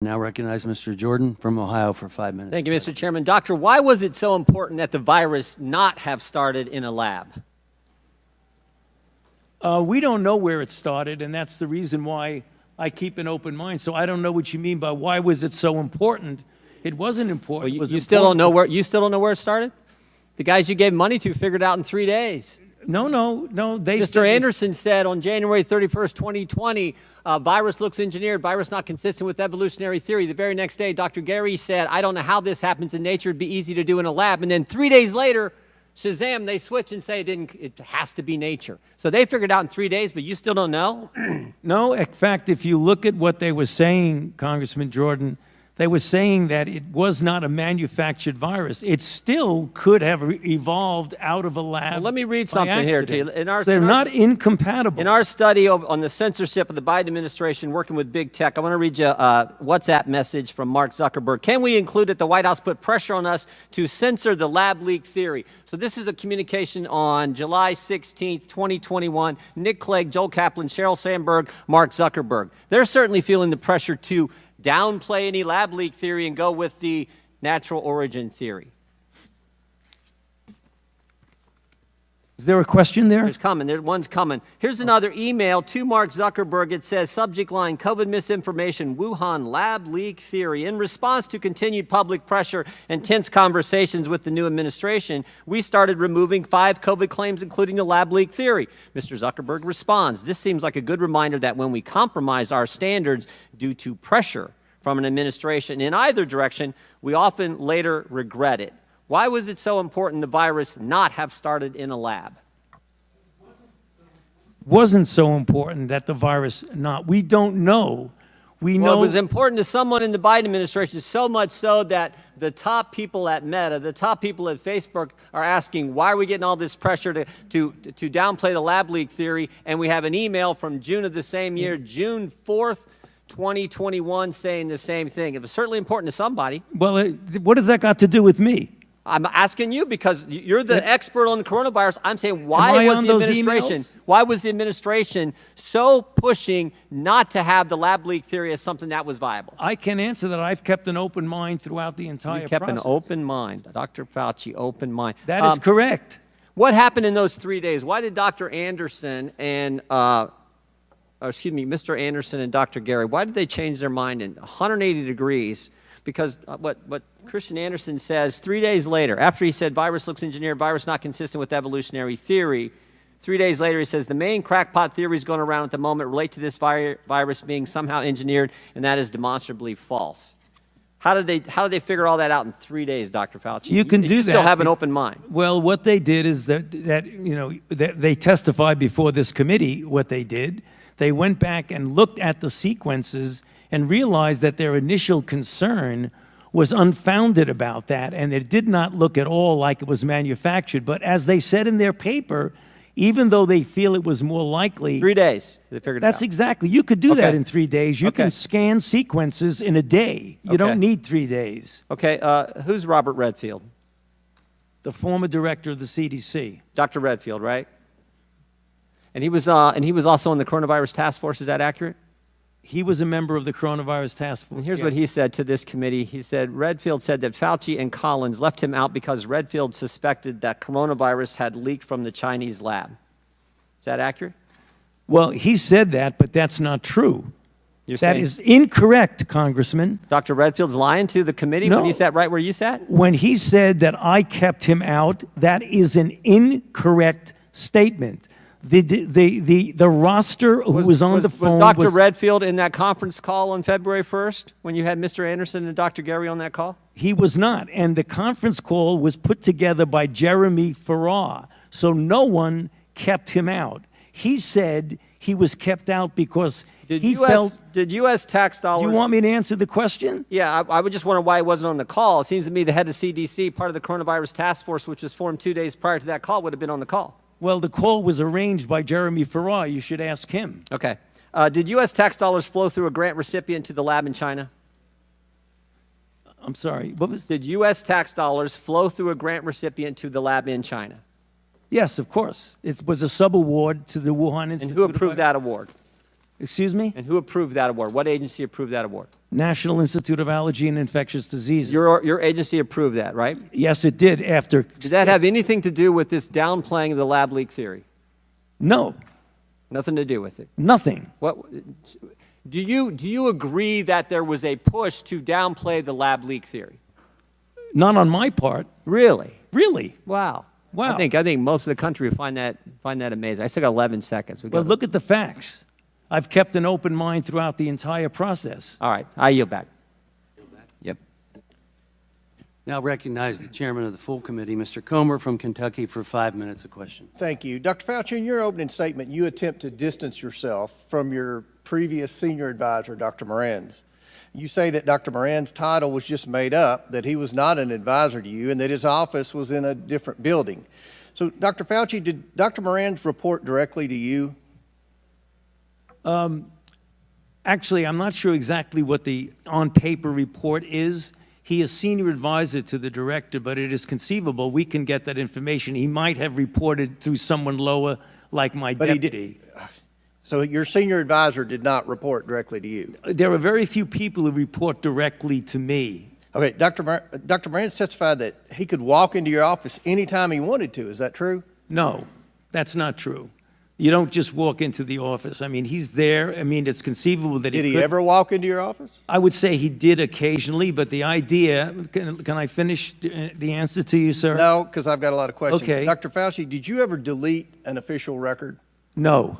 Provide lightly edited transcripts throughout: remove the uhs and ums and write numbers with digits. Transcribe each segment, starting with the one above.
now recognize Mr. Jordan from Ohio for 5 minutes. Thank you, Mr. Chairman. Doctor, why was it so important that the virus not have started in a lab? We don't know where it started, and that's the reason why I keep an open mind. So I don't know what you mean by why was it so important. It wasn't important. Well, you still don't know where it started? The guys you gave money to figured it out in 3 days. No. Mr. Anderson said on January 31st, 2020, virus looks engineered, virus not consistent with evolutionary theory. The very next day, Dr. Gary said, I don't know how this happens in nature. It'd be easy to do in a lab. And then 3 days later, Shazam, they switch and say it has to be nature. So they figured it out in 3 days, but you still don't know? No, in fact, if you look at what they were saying, Congressman Jordan, they were saying that it was not a manufactured virus. It still could have evolved out of a lab. Well, let me read something here to you. They're not incompatible. In our study on the censorship of the Biden administration working with big tech, I want to read you a WhatsApp message from Mark Zuckerberg. Can we include that the White House put pressure on us to censor the lab leak theory? So this is a communication on July 16th, 2021. Nick Clegg, Joel Kaplan, Sheryl Sandberg, Mark Zuckerberg. They're certainly feeling the pressure to downplay any lab leak theory and go with the natural origin theory. Is there a question there? One's coming. Here's another email to Mark Zuckerberg. It says, subject line, COVID misinformation, Wuhan lab leak theory. In response to continued public pressure and tense conversations with the new administration, we started removing 5 COVID claims, including the lab leak theory. Mr. Zuckerberg responds, this seems like a good reminder that when we compromise our standards due to pressure from an administration in either direction, we often later regret it. Why was it so important the virus not have started in a lab? Wasn't so important that the virus not. We don't know. We know it was important to someone in the Biden administration, so much so that the top people at Meta, the top people at Facebook are asking, why are we getting all this pressure to downplay the lab leak theory? And we have an email from June of the same year, June 4th, 2021, saying the same thing. It was certainly important to somebody. Well, what has that got to do with me? I'm asking you because you're the expert on the coronavirus. I'm saying why was the administration so pushing not to have the lab leak theory as something that was viable? I can answer that. I've kept an open mind throughout the entire process. You kept an open mind. Dr. Fauci, open mind. That is correct. What happened in those 3 days? Why did Dr. Anderson and Mr. Anderson and Dr. Gary, why did they change their mind in 180 degrees? Because what Christian Anderson says 3 days later, after he said virus looks engineered, virus not consistent with evolutionary theory, 3 days later he says the main crackpot theories going around at the moment relate to this virus being somehow engineered, and that is demonstrably false. How did they figure all that out in 3 days, Dr. Fauci? You can do that. You still have an open mind. Well, what they did is that they testified before this committee. What they did, they went back and looked at the sequences and realized that their initial concern was unfounded about that, and it did not look at all like it was manufactured. But as they said in their paper, even though they feel it was more likely— 3 days, they figured it out. That's exactly. You could do that in 3 days. You can scan sequences in a day. You don't need 3 days. Okay, who's Robert Redfield? The former director of the CDC. Dr. Redfield, right? And he was also on the coronavirus task force. Is that accurate? He was a member of the coronavirus task force. And here's what he said to this committee. He said, Redfield said that Fauci and Collins left him out because Redfield suspected that coronavirus had leaked from the Chinese lab. Is that accurate? Well, he said that, but that's not true. That is incorrect, Congressman. Dr. Redfield's lying to the committee when he sat right where you sat? When he said that I kept him out, that is an incorrect statement. The roster who was on the phone was Dr. Redfield in that conference call on February 1st when you had Mr. Anderson and Dr. Gary on that call? He was not. And the conference call was put together by Jeremy Farrar. So no one kept him out. He said he was kept out because he felt— Did U.S. tax dollars— You want me to answer the question? Yeah, I would just wonder why he wasn't on the call. It seems to me the head of CDC, part of the coronavirus task force, which was formed 2 days prior to that call, would have been on the call. Well, the call was arranged by Jeremy Farrar. You should ask him. Okay. Did U.S. tax dollars flow through a grant recipient to the lab in China? I'm sorry. What was— Did U.S. tax dollars flow through a grant recipient to the lab in China? Yes, of course. It was a subaward to the Wuhan Institute. And who approved that award? Excuse me? And who approved that award? What agency approved that award? National Institute of Allergy and Infectious Diseases. Your agency approved that, right? Yes, it did after. Did that have anything to do with this downplaying of the lab leak theory? No, Nothing to do with it. nothing. What do you agree that there was a push to downplay the lab leak theory? Not on my part. Really? Really? Wow. Wow. I think most of the country would find that amazing. I still got 11 seconds. Well, look at the facts. I've kept an open mind throughout the entire process. All right, I yield back. Yep. Now recognize the chairman of the full committee, Mr. Comer from Kentucky, for 5 minutes of question. Thank you. Dr. Fauci, in your opening statement, you attempt to distance yourself from your previous senior advisor, Dr. Moran's. You say that Dr. Moran's title was just made up, that he was not an advisor to you, and that his office was in a different building. So, Dr. Fauci, did Dr. Moran's report directly to you? Actually, I'm not sure exactly what the on-paper report is. He is senior advisor to the director, but it is conceivable we can get that information. He might have reported through someone lower, like my But he deputy. So your senior advisor did not report directly to you? There are very few people who report directly to me. Okay, Dr. Moran's testified that he could walk into your office anytime he wanted to. Is that true? No, that's not true. You don't just walk into the office. I mean, he's there. I mean, it's conceivable that Did he could. ever walk into your office? I would say he did occasionally, but the idea, can I finish the answer to you, sir? No, because I've got a lot of questions. Okay. Dr. Fauci, did you ever delete an official record? No.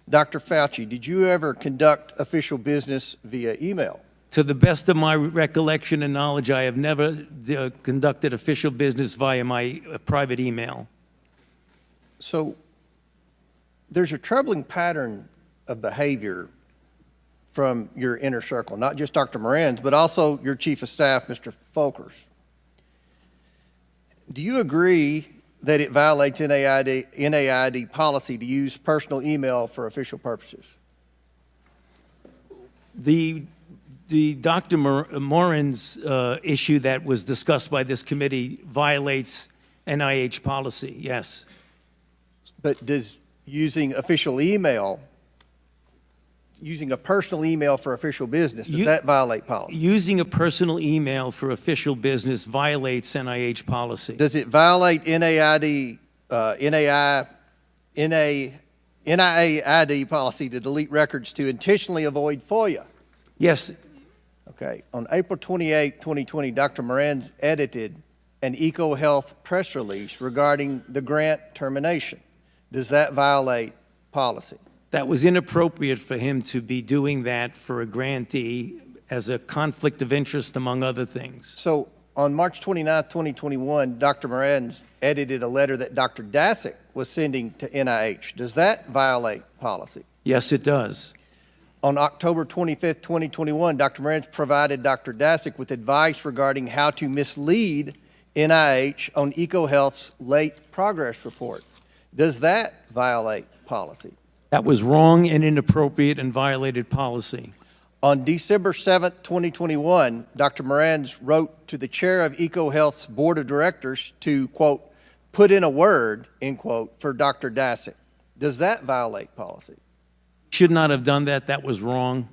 Dr. Fauci, did you ever conduct official business via email? To the best of my recollection and knowledge, I have never conducted official business via my private email. So there's a troubling pattern of behavior from your inner circle, not just Dr. Moran's, but also your chief of staff, Mr. Folkers. Do you agree that it violates NAID policy to use personal email for official purposes? The Dr. Morin's issue that was discussed by this committee violates NIH policy, yes. But does using official email, using a personal email for official business, does that violate policy? Using a personal email for official business violates NIH policy. Does it violate NIAID policy to delete records to intentionally avoid FOIA? Yes, Okay. On April 28, 2020, Dr. Moran's edited an EcoHealth press release regarding the grant termination. Does that violate policy? that was inappropriate for him to be doing that for a grantee as a conflict of interest, among other things. So on March 29, 2021, Dr. Moran's edited a letter that Dr. Dasick was sending to NIH. Does that violate policy? Yes, it does. On October 25, 2021, Dr. Moran's provided Dr. Dasick with advice regarding how to mislead NIH on EcoHealth's late progress report. Does that violate policy? That was wrong and inappropriate and violated policy. On December 7, 2021, Dr. Moran's wrote to the chair of EcoHealth's board of directors to, quote, put in a word, end quote, for Dr. Dasick. Does that violate policy? Should not have done that. That was wrong.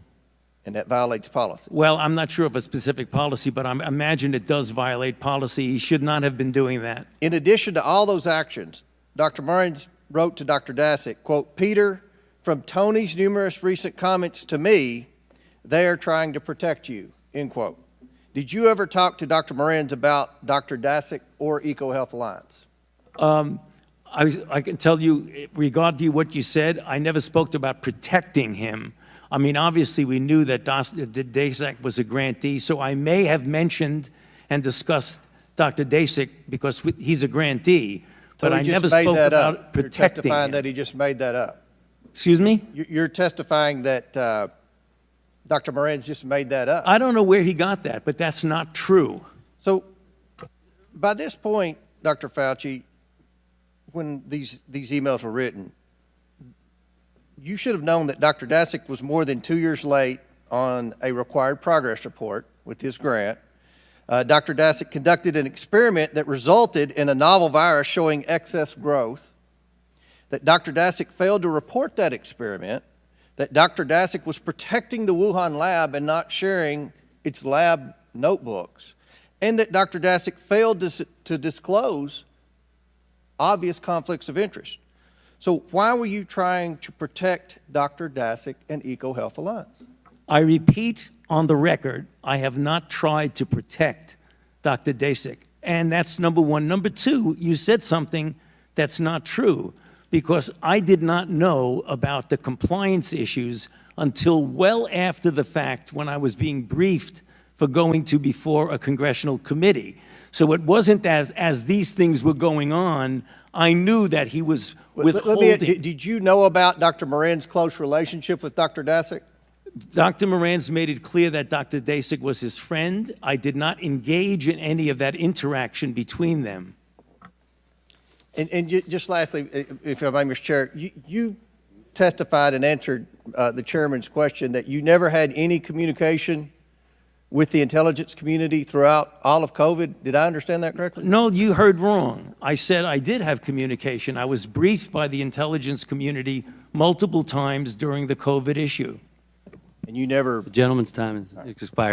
And that violates policy. Well, I'm not sure of a specific policy, but I imagine it does violate policy. He should not have been doing that. In addition to all those actions, Dr. Moran's wrote to Dr. Dasick, quote, Peter, from Tony's numerous recent comments to me, they are trying to protect you, end quote. Did you ever talk to Dr. Moran's about Dr. Dasick or EcoHealth Alliance? I can tell you, regarding what you said, I never spoke about protecting him. I mean, obviously, we knew that Dasick was a grantee, so I may have mentioned and discussed Dr. Dasick because he's a grantee, but I never spoke about protecting You're testifying him. that he just made that up. Excuse me? You're testifying that Dr. Moran's just made that up. I don't know where he got that, but that's not true. So by this point, Dr. Fauci, when these emails were written, you should have known that Dr. Dasick was more than 2 years late on a required progress report with his grant. Dr. Dasick conducted an experiment that resulted in a novel virus showing excess growth, that Dr. Dasick failed to report that experiment, that Dr. Dasick was protecting the Wuhan lab and not sharing its lab notebooks, and that Dr. Dasick failed to disclose obvious conflicts of interest. So why were you trying to protect Dr. Dasick and EcoHealth Alliance? I repeat on the record, I have not tried to protect Dr. Dasick. And that's number one. Number two, you said something that's not true, because I did not know about the compliance issues until well after the fact, when I was being briefed for going to before a congressional committee. So it wasn't as these things were going on, I knew that he was withholding. Did you know about Dr. Moran's close relationship with Dr. Dasick? Dr. Moran's made it clear that Dr. Dasick was his friend. I did not engage in any of that interaction between them. And just lastly, if I may, Mr. Chair, you testified and answered the chairman's question that you never had any communication with the intelligence community throughout all of COVID. Did I understand that correctly? No, you heard wrong. I said I did have communication. I was briefed by the intelligence community multiple times during the COVID issue. And you never The gentleman's time has expired.